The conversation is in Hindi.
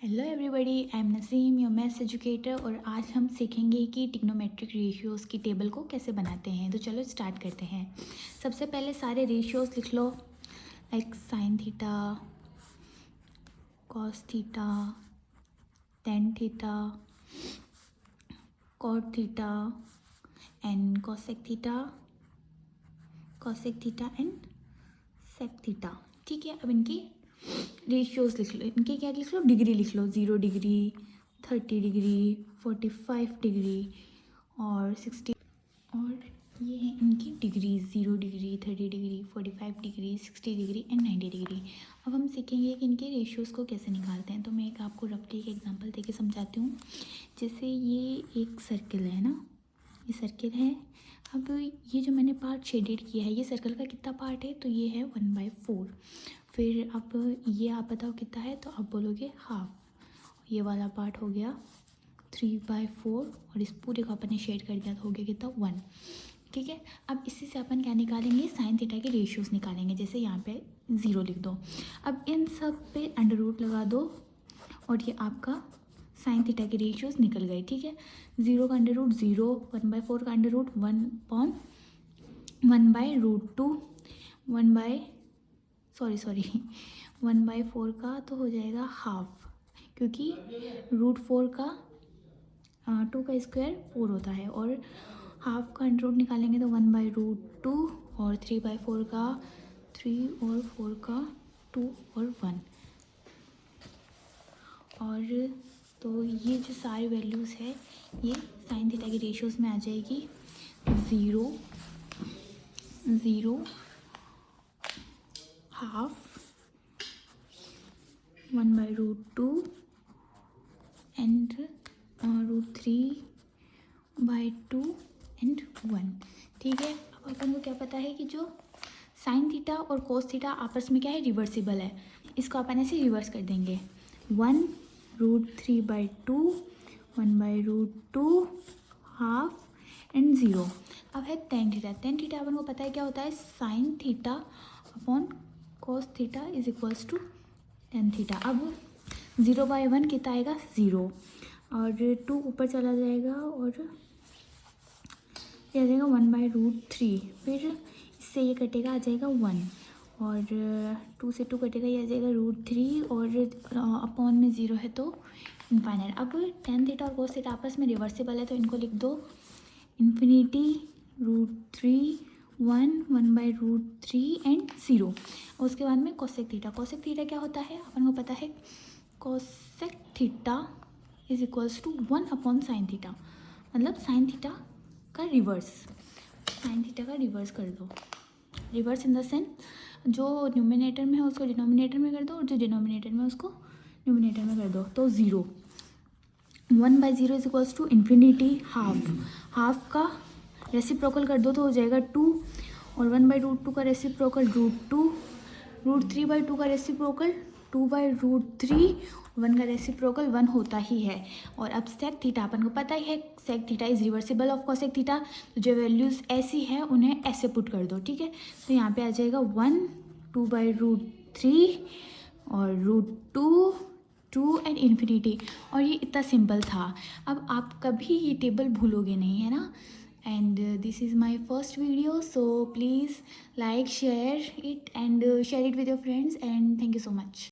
Hello everybody, I am Naseem, your maths educator. और आज हम सीखेंगे कि ट्रिग्नोमेट्रिक रेशियोज़ की टेबल को कैसे बनाते हैं। तो चलो स्टार्ट करते हैं। सबसे पहले सारे रेशियोज़ लिख लो, like sine theta, cos theta, tan theta, cot theta and cosec theta and sec theta. ठीक है, अब इनकी रेशियोज़ लिख लो, इनके क्या लिख लो, डिग्री लिख लो, 0 डिग्री, 30 डिग्री, 45 डिग्री और 60। और ये है इनकी degree, 0 degree, 30 degree, 45 degree, 60 degree and 90 degree. अब हम सीखेंगे कि इनके रेशियोज़ को कैसे निकालते हैं। तो मैं एक आपको रफली एक एग्जांपल देके समझाती हूँ। जैसे ये एक सर्किल है ना, ये सर्किल है। अब ये जो मैंने पार्ट शेडेड किया है, ये सर्कल का कितना पार्ट है, तो ये है 1/4। फिर अब ये आप बताओ कितना है, तो आप बोलोगे हाफ। ये वाला पार्ट हो गया 3/4 और इस पूरे को अपन ने शेड कर दिया तो हो गया कितना 1। ठीक है, अब इसी से अपन क्या निकालेंगे, साइन थीटा के रेशियोज़ निकालेंगे। जैसे यहाँ पे 0 लिख दो, अब इन सब पे अंडर रूट लगा दो और ये आपका साइन थीटा के रेशियोज़ निकल गए। ठीक है, 0 का अंडर रूट 0, 1/4 का अंडर रूट 1/√2, 1/4 का तो हो जाएगा हाफ, क्योंकि √4 का 2 का स्क्वायर 4 होता है और हाफ का अंडर रूट निकालेंगे तो 1/√2 और 3/4 का 3 और 4 का 2 और 1। और तो ये जो सारी वैल्यूज़ है ये साइन थीटा की रेशियोज़ में आ जाएगी। 0, 0, हाफ, 1/√2 एंड √3/2 एंड 1। ठीक है, अब अपन को क्या पता है कि जो साइन थीटा और कोस थीटा आपस में क्या है, रिवर्सिबल है। इसको अपन ऐसे रिवर्स कर देंगे, 1√3/2, 1/√2, हाफ एंड 0। अब है टेन थीटा। टेन थीटा अपन को पता है क्या होता है, sine theta upon cos theta is equals to tan theta. अब 0/1 कितना आएगा, 0 और 2 ऊपर चला जाएगा और ये आ जाएगा 1/√3। फिर इससे ये कटेगा, आ जाएगा 1 और 2 से 2 कटेगा, ये आ जाएगा √3 और अपॉन में 0 है तो इनफाइनाइट। अब टेन थीटा और कोस थीटा आपस में रिवर्सिबल है तो इनको लिख दो इन्फिनिटी, √3, 1, 1/√3 एंड 0। उसके बाद में कोसेक थीटा। कोसेक थीटा क्या होता है, अपन को पता है, cosec theta is equals to 1 sine theta, मतलब साइन थीटा का रिवर्स। साइन थीटा का रिवर्स कर दो, रिवर्स इन द सेंस जो न्यूमिनेटर में है उसको डिनोमिनेटर में कर दो और जो डिनोमिनेटर में उसको न्यूमिनेटर में कर दो। तो 0, 1/0 is equals to infinity, half का रेसिप्रोकल कर दो तो हो जाएगा 2 और 1/√2 का रेसिप्रोकल √2, √3/2 का रेसिप्रोकल 2/√3, 1 का रेसिप्रोकल 1 होता ही है। और अब सेक थीटा अपन को पता ही है, sec theta is reversible of cosec theta. तो जो वैल्यूज़ ऐसी हैं उन्हें ऐसे पुट कर दो। ठीक है, तो यहाँ पे आ जाएगा 1, 2/√3 और √2, 2 एंड इन्फिनिटी। और ये इतना सिंपल था। अब आप कभी ये टेबल भूलोगे नहीं, है ना। And this is my first video, so please like, share it and share it with your friends, and thank you so much.